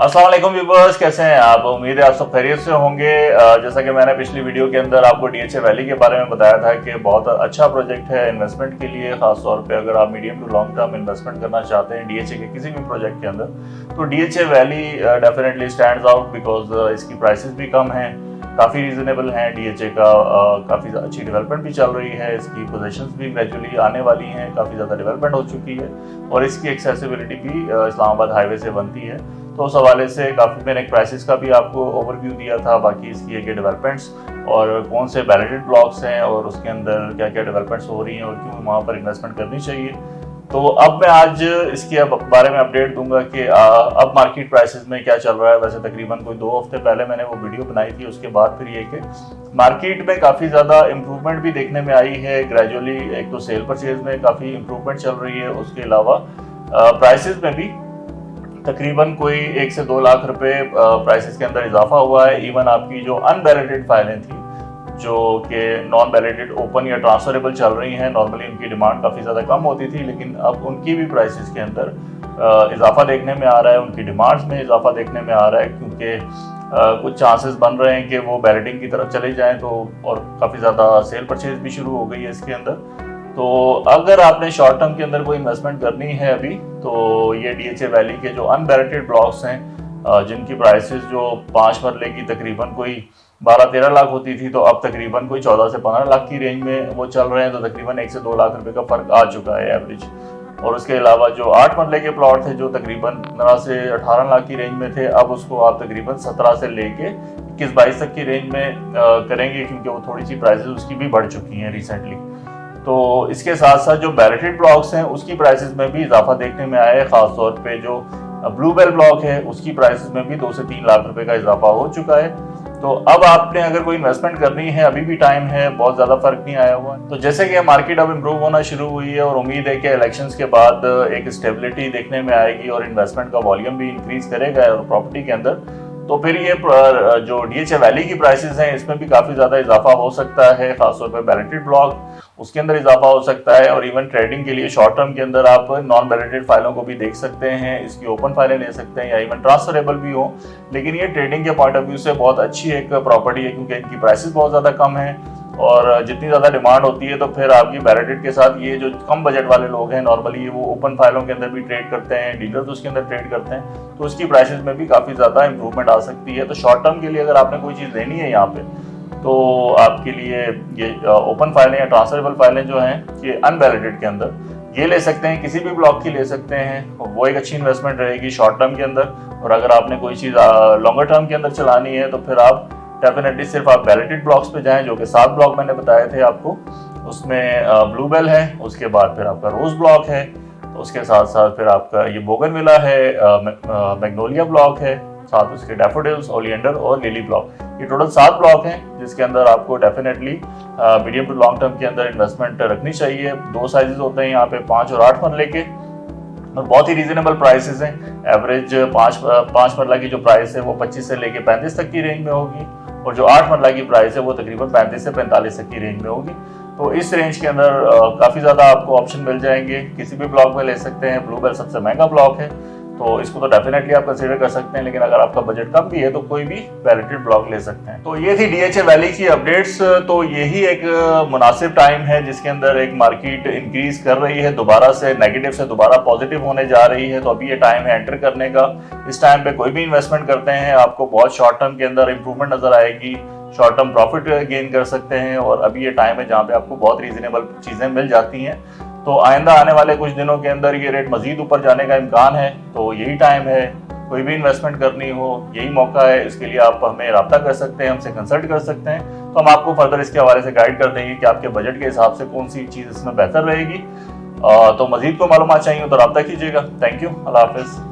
अस्सलाम वालेकुम व्यूअर्स, कैसे हैं आप? उम्मीद है आप सब खैरियत से होंगे। जैसा कि मैंने पिछली वीडियो के अंदर आपको डीएचए वैली के बारे में बताया था कि बहुत अच्छा प्रोजेक्ट है इन्वेस्टमेंट के लिए, खासतौर पे अगर आप medium to long term investment करना चाहते हैं डीएचए के किसी भी प्रोजेक्ट के अंदर, तो DHA valley definitely stands out because इसकी प्राइसेस भी कम हैं, काफ़ी रीजनेबल हैं। डीएचए का काफ़ी अच्छी डेवलपमेंट भी चल रही है, इसकी पोजीशंस भी ग्रेजुअली आने वाली हैं, काफ़ी ज़्यादा डेवलपमेंट हो चुकी है और इसकी एक्सेसिबिलिटी भी इस्लामाबाद हाईवे से बनती है। तो उस हवाले से काफ़ी मैंने एक प्राइसेस का भी आपको ओवरव्यू दिया था, बाकी इसकी एक डेवलपमेंट्स और कौन से बैलेटेड ब्लॉक्स हैं और उसके अंदर क्या क्या डेवलपमेंट्स हो रही हैं और क्यों वहाँ पर इन्वेस्टमेंट करनी चाहिए। तो अब मैं आज इसके बारे में अपडेट दूंगा कि अब मार्केट प्राइसेस में क्या चल रहा है। वैसे तकरीबन कोई 2 हफ्ते पहले मैंने वो वीडियो बनाई थी, उसके बाद फिर ये कि मार्केट में काफ़ी ज़्यादा इम्प्रूवमेंट भी देखने में आई है ग्रेजुअली। एक तो सेल परचेज में काफ़ी इम्प्रूवमेंट चल रही है, उसके अलावा प्राइसेस में भी तकरीबन कोई 1 से 2 लाख रुपए प्राइसेस के अंदर इजाफा हुआ है। इवन आपकी जो अनबैलेटेड फाइलें थी, जो कि नॉन बैलेटेड ओपन या ट्रांसफरेबल चल रही हैं, नॉर्मली उनकी डिमांड काफ़ी ज़्यादा कम होती थी, लेकिन अब उनकी भी प्राइसेस के अंदर इजाफा देखने में आ रहा है, उनकी डिमांड्स में इजाफा देखने में आ रहा है, क्योंकि कुछ चांसेस बन रहे हैं कि वो बैलेटिंग की तरफ चले जाएं, तो और काफ़ी ज़्यादा सेल परचेज भी शुरू हो गई है इसके अंदर। तो अगर आपने शॉर्ट टर्म के अंदर कोई इन्वेस्टमेंट करनी है अभी, तो ये डीएचए वैली के जो अनबैलेटेड ब्लॉक्स हैं, जिनकी प्राइसेस जो 5 मरले की तकरीबन कोई 12-13 लाख होती थी, तो अब तकरीबन कोई 14 से 15 लाख की रेंज में वो चल रहे हैं। तो तकरीबन 1 से 2 लाख रुपए का फर्क आ चुका है एवरेज। और उसके अलावा जो 8 मरले के प्लॉट थे, जो तकरीबन 15 से 18 लाख की रेंज में थे, अब उसको आप तकरीबन 17 से लेके 21-22 तक की रेंज में करेंगे, क्योंकि वो थोड़ी सी प्राइसेस उसकी भी बढ़ चुकी हैं रिसेंटली। तो इसके साथ साथ जो बैलेटेड ब्लॉक्स हैं उसकी प्राइसेस में भी इजाफा देखने में आया है। खासतौर पे जो ब्लूबेल ब्लॉक है उसकी प्राइसेस में भी 2 से 3 लाख रुपए का इजाफा हो चुका है। तो अब आपने अगर कोई इन्वेस्टमेंट करनी है, अभी भी टाइम है, बहुत ज़्यादा फर्क नहीं आया हुआ है। तो जैसे कि मार्केट अब इम्प्रूव होना शुरू हुई है और उम्मीद है कि इलेक्शंस के बाद एक स्टेबिलिटी देखने में आएगी और इन्वेस्टमेंट का वॉल्यूम भी इंक्रीज करेगा और प्रॉपर्टी के अंदर, तो फिर ये जो डीएचए वैली की प्राइसेस हैं इसमें भी काफ़ी ज़्यादा इजाफा हो सकता है। खासतौर पर बैलेटेड ब्लॉक उसके अंदर इजाफा हो सकता है। और इवन ट्रेडिंग के लिए शॉर्ट टर्म के अंदर आप नॉन बैलेटेड फाइलों को भी देख सकते हैं, इसकी ओपन फाइलें ले सकते हैं या इवन ट्रांसफरेबल भी हो। लेकिन ये ट्रेडिंग के पॉइंट ऑफ व्यू से बहुत अच्छी एक प्रॉपर्टी है, क्योंकि इनकी प्राइसेस बहुत ज़्यादा कम है और जितनी ज़्यादा डिमांड होती है तो फिर आपकी बैलेटेड के साथ ये जो कम बजट वाले लोग हैं, नॉर्मली वो ओपन फाइलों के अंदर भी ट्रेड करते हैं, डीलर्स उसके अंदर ट्रेड करते हैं, तो उसकी प्राइसेस में भी काफ़ी ज़्यादा इंप्रूवमेंट आ सकती है। तो शॉर्ट टर्म के लिए अगर आपने कोई चीज़ लेनी है यहाँ पे, तो आपके लिए ये ओपन फाइलें या ट्रांसफरेबल फाइलें जो हैं ये अनबैलेटेड के अंदर ये ले सकते हैं, किसी भी ब्लॉक की ले सकते हैं, वो एक अच्छी इन्वेस्टमेंट रहेगी शॉर्ट टर्म के अंदर। और अगर आपने कोई चीज़ लॉन्गर टर्म के अंदर चलानी है तो फिर आप डेफिनेटली सिर्फ आप बैलेटेड ब्लॉक्स पे जाएं, जो कि 7 ब्लॉक मैंने बताए थे आपको। उसमें ब्लूबेल है, उसके बाद फिर आपका रोज ब्लॉक है, तो उसके साथ साथ फिर आपका ये बोगनविला है, मैग्नोलिया ब्लॉक है, साथ उसके डैफोडिल्स, ओलिएंडर और लिली ब्लॉक। ये टोटल 7 ब्लॉक हैं जिसके अंदर आपको definitely medium to long term के अंदर इन्वेस्टमेंट रखनी चाहिए। 2 साइजेस होते हैं यहाँ पे, 5 और 8 मरले के, और बहुत ही रीजनेबल प्राइसेस हैं। एवरेज 5 मरला की जो प्राइस है वो 25 से लेके 35 तक की रेंज में होगी, और जो 8 मरला की प्राइस है वो तकरीबन 35 से 45 तक की रेंज में होगी। तो इस रेंज के अंदर काफ़ी ज़्यादा आपको ऑप्शन मिल जाएंगे, किसी भी ब्लॉक में ले सकते हैं। ब्लूबेल सबसे महंगा ब्लॉक है, तो इसको तो डेफिनेटली आप कंसीडर कर सकते हैं, लेकिन अगर आपका बजट कम भी है तो कोई भी बैलेटेड ब्लॉक ले सकते हैं। तो ये थी डीएचए वैली की अपडेट्स। तो यही एक मुनासिब टाइम है जिसके अंदर एक मार्केट इंक्रीज कर रही है, दोबारा से नेगेटिव से दोबारा पॉजिटिव होने जा रही है। तो अभी ये टाइम है एंटर करने का। इस टाइम पे कोई भी इन्वेस्टमेंट करते हैं आपको बहुत शॉर्ट टर्म के अंदर इंप्रूवमेंट नजर आएगी, शॉर्ट टर्म प्रॉफिट गेन कर सकते हैं। और अभी ये टाइम है जहाँ पे आपको बहुत रीजनेबल चीज़ें मिल जाती हैं। तो आइंदा आने वाले कुछ दिनों के अंदर ये रेट मजीद ऊपर जाने का इम्कान है। तो यही टाइम है, कोई भी इन्वेस्टमेंट करनी हो यही मौका है। इसके लिए आप हमें रब्ता कर सकते हैं, हमसे कंसल्ट कर सकते हैं, तो हम आपको फर्दर इसके हवाले से गाइड कर देंगे कि आपके बजट के हिसाब से कौन सी चीज़ इसमें बेहतर रहेगी। तो मजीद को मालूमात चाहिए तो रब्ता कीजिएगा। थैंक यू, अल्लाह हाफिज़।